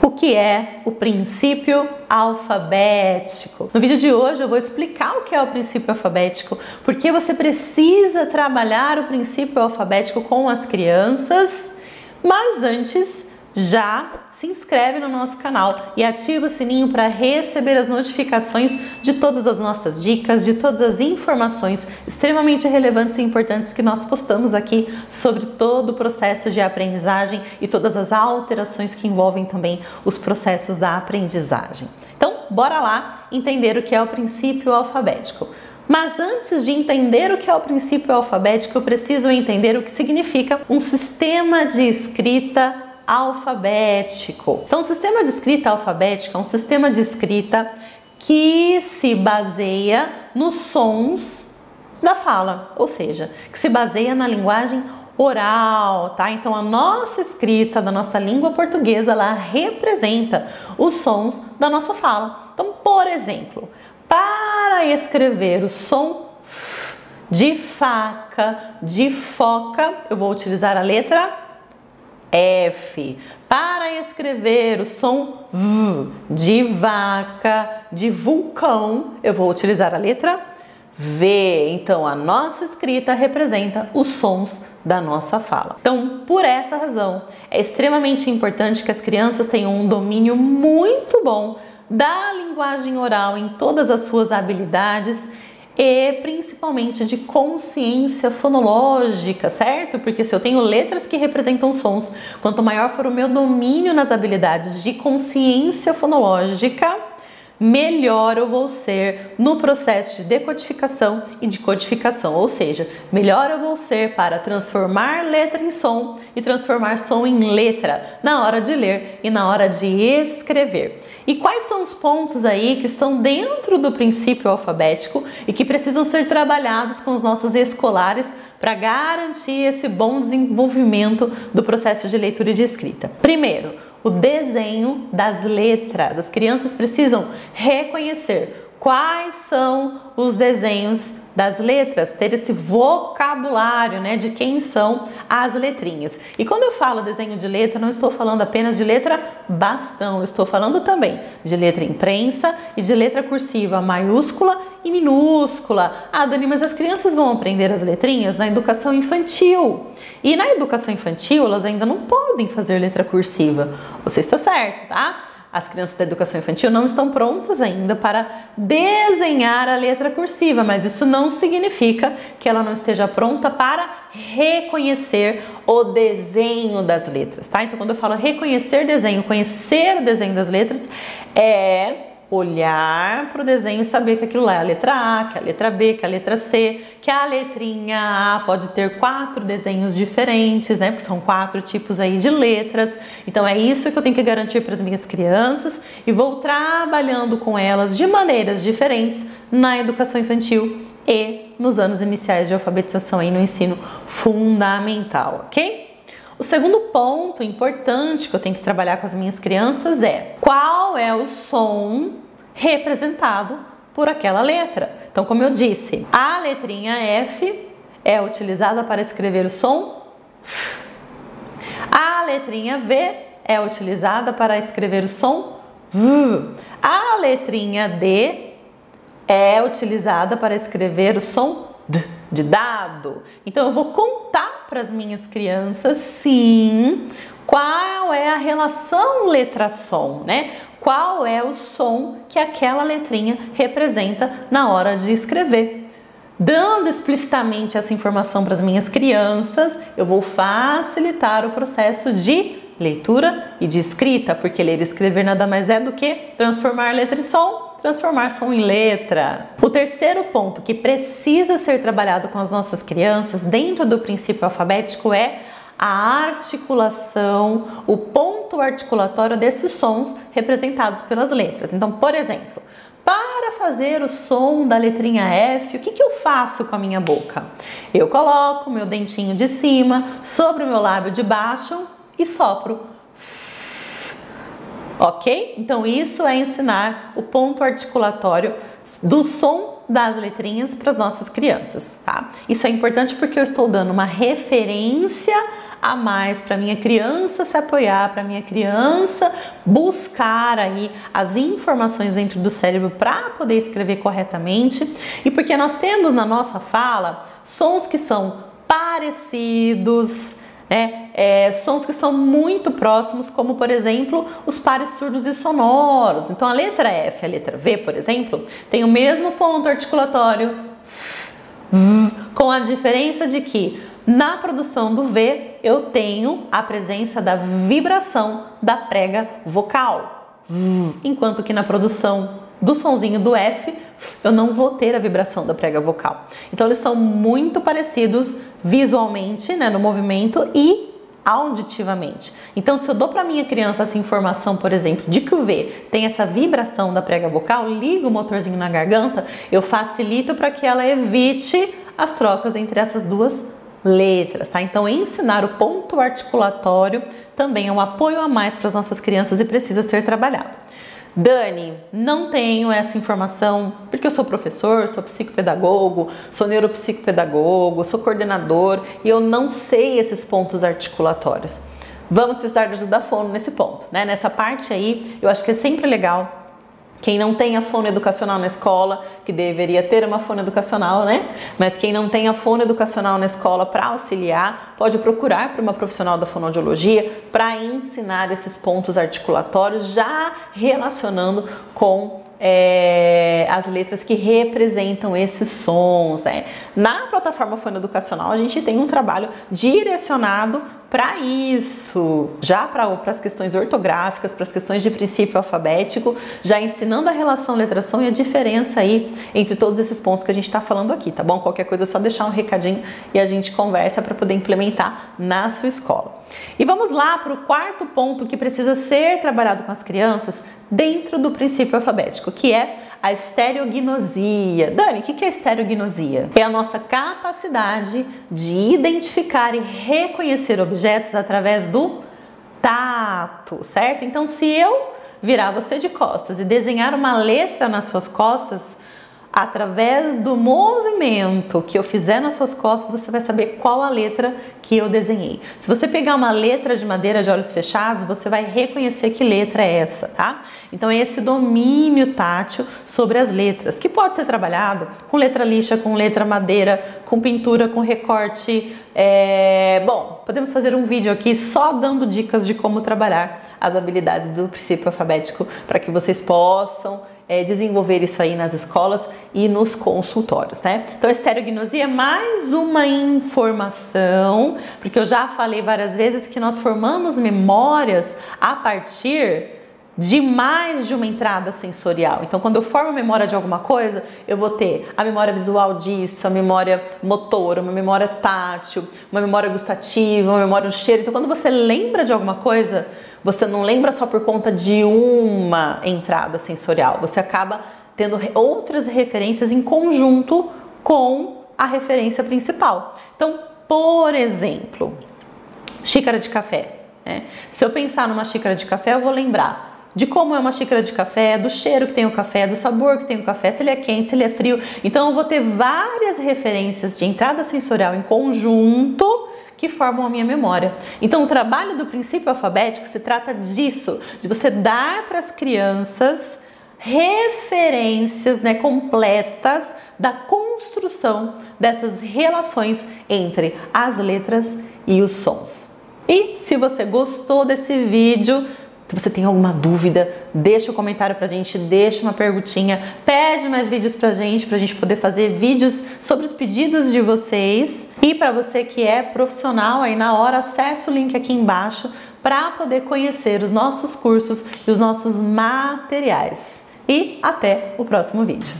O que é o princípio alfabético? No vídeo de hoje eu vou explicar o que é o princípio alfabético, porque você precisa trabalhar o princípio alfabético com as crianças, mas antes já se inscreve no nosso canal e ativa o sininho para receber as notificações de todas as nossas dicas, de todas as informações extremamente relevantes e importantes que nós postamos aqui sobre todo o processo de aprendizagem e todas as alterações que envolvem também os processos da aprendizagem. Então, bora lá entender o que é o princípio alfabético. Mas antes de entender o que é o princípio alfabético, eu preciso entender o que significa um sistema de escrita alfabético. Então, o sistema de escrita alfabética é um sistema de escrita que se baseia nos sons da fala, ou seja, que se baseia na linguagem oral, tá? Então, a nossa escrita da nossa língua portuguesa, ela representa os sons da nossa fala. Então, por exemplo, para escrever o som F de faca, de foca, eu vou utilizar a letra F. Para escrever o som V de vaca, de vulcão, eu vou utilizar a letra V. Então, a nossa escrita representa os sons da nossa fala. Então, por essa razão, é extremamente importante que as crianças tenham um domínio muito bom da linguagem oral em todas as suas habilidades e principalmente de consciência fonológica, certo? Porque se eu tenho letras que representam sons, quanto maior for o meu domínio nas habilidades de consciência fonológica, melhor eu vou ser no processo de decodificação e de codificação, ou seja, melhor eu vou ser para transformar letra em som e transformar som em letra na hora de ler e na hora de escrever. E quais são os pontos aí que estão dentro do princípio alfabético e que precisam ser trabalhados com os nossos escolares para garantir esse bom desenvolvimento do processo de leitura e de escrita? Primeiro, o desenho das letras. As crianças precisam reconhecer quais são os desenhos das letras, ter esse vocabulário, né, de quem são as letrinhas. E quando eu falo desenho de letra, não estou falando apenas de letra bastão, eu estou falando também de letra imprensa e de letra cursiva maiúscula e minúscula. Ah, Dani, mas as crianças vão aprender as letrinhas na educação infantil. E na educação infantil, elas ainda não podem fazer letra cursiva. Você está certo, tá? As crianças da educação infantil não estão prontas ainda para desenhar a letra cursiva, mas isso não significa que ela não esteja pronta para reconhecer o desenho das letras, tá? Então, quando eu falo reconhecer desenho, conhecer o desenho das letras, é olhar para o desenho e saber que aquilo lá é a letra A, que é a letra B, que é a letra C, que a letrinha A pode ter 4 desenhos diferentes, né? Porque são 4 tipos aí de letras. Então é isso que eu tenho que garantir para as minhas crianças e vou trabalhando com elas de maneiras diferentes na educação infantil e nos anos iniciais de alfabetização aí no ensino fundamental, ok? O segundo ponto importante que eu tenho que trabalhar com as minhas crianças é qual é o som representado por aquela letra. Então, como eu disse, a letrinha F é utilizada para escrever o som F. A letrinha V é utilizada para escrever o som V. A letrinha D é utilizada para escrever o som D, de dado. Então, eu vou contar para as minhas crianças, sim, qual é a relação letra-som, né? Qual é o som que aquela letrinha representa na hora de escrever. Dando explicitamente essa informação para as minhas crianças, eu vou facilitar o processo de leitura e de escrita, porque ler e escrever nada mais é do que transformar letra em som, transformar som em letra. O terceiro ponto que precisa ser trabalhado com as nossas crianças dentro do princípio alfabético é a articulação, o ponto articulatório desses sons representados pelas letras. Então, por exemplo, para fazer o som da letrinha F, o que eu faço com a minha boca? Eu coloco o meu dentinho de cima sobre o meu lábio de baixo e sopro. Ok? Então, isso é ensinar o ponto articulatório do som das letrinhas para as nossas crianças, tá? Isso é importante porque eu estou dando uma referência a mais para minha criança se apoiar, para minha criança buscar aí as informações dentro do cérebro para poder escrever corretamente, e porque nós temos na nossa fala sons que são parecidos, sons que são muito próximos, como por exemplo os pares surdos e sonoros. Então a letra F e a letra V, por exemplo, tem o mesmo ponto articulatório, com a diferença de que na produção do V eu tenho a presença da vibração da prega vocal, enquanto que na produção do sonzinho do F eu não vou ter a vibração da prega vocal. Então eles são muito parecidos visualmente, no movimento, e auditivamente. Então, se eu dou para minha criança essa informação, por exemplo, de que o V tem essa vibração da prega vocal, ligo o motorzinho na garganta, eu facilito para que ela evite as trocas entre essas duas letras, tá? Então, ensinar o ponto articulatório também é um apoio a mais para as nossas crianças e precisa ser trabalhado. Dani, não tenho essa informação porque eu sou professor, sou psicopedagogo, sou neuropsicopedagogo, sou coordenador e eu não sei esses pontos articulatórios. Vamos precisar de ajuda da fono nesse ponto, Nessa parte aí, eu acho que é sempre legal quem não tem a fonoeducacional na escola, que deveria ter uma fonoeducacional, Mas quem não tem a fonoeducacional na escola para auxiliar, pode procurar por uma profissional da fonoaudiologia para ensinar esses pontos articulatórios, já relacionando com as letras que representam esses sons, Na plataforma fonoeducacional a gente tem um trabalho direcionado para isso, já para as questões ortográficas, para as questões de princípio alfabético, já ensinando a relação letra-som e a diferença aí entre todos esses pontos que a gente está falando aqui, tá bom? Qualquer coisa é só deixar um recadinho e a gente conversa para poder implementar na sua escola. E vamos lá para o quarto ponto que precisa ser trabalhado com as crianças dentro do princípio alfabético, que é a estereognosia. Dani, o que é estereognosia? É a nossa capacidade de identificar e reconhecer objetos através do tato, certo? Então, se eu virar você de costas e desenhar uma letra nas suas costas, através do movimento que eu fizer nas suas costas, você vai saber qual a letra que eu desenhei. Se você pegar uma letra de madeira de olhos fechados, você vai reconhecer que letra é essa, tá? Então é esse domínio tátil sobre as letras, que pode ser trabalhado com letra lixa, com letra madeira, com pintura, com recorte. Bom, podemos fazer um vídeo aqui só dando dicas de como trabalhar as habilidades do princípio alfabético para que vocês possam desenvolver isso aí nas escolas e nos consultórios, Então, a estereognosia é mais uma informação, porque eu já falei várias vezes que nós formamos memórias a partir de mais de uma entrada sensorial. Então, quando eu formo a memória de alguma coisa, eu vou ter a memória visual disso, a memória motora, uma memória tátil, uma memória gustativa, uma memória do cheiro. Então, quando você lembra de alguma coisa, você não lembra só por conta de uma entrada sensorial, você acaba tendo outras referências em conjunto com a referência principal. Então, por exemplo, xícara de café. Se eu pensar numa xícara de café, eu vou lembrar de como é uma xícara de café, do cheiro que tem o café, do sabor que tem o café, se ele é quente, se ele é frio. Então, eu vou ter várias referências de entrada sensorial em conjunto que formam a minha memória. Então, o trabalho do princípio alfabético se trata disso, de você dar para as crianças referências completas da construção dessas relações entre as letras e os sons. E se você gostou desse vídeo, se você tem alguma dúvida, deixa um comentário pra gente, deixa uma perguntinha, pede mais vídeos pra gente poder fazer vídeos sobre os pedidos de vocês. E para você que é profissional aí na hora, acesse o link aqui embaixo para poder conhecer os nossos cursos e os nossos materiais. E até o próximo vídeo.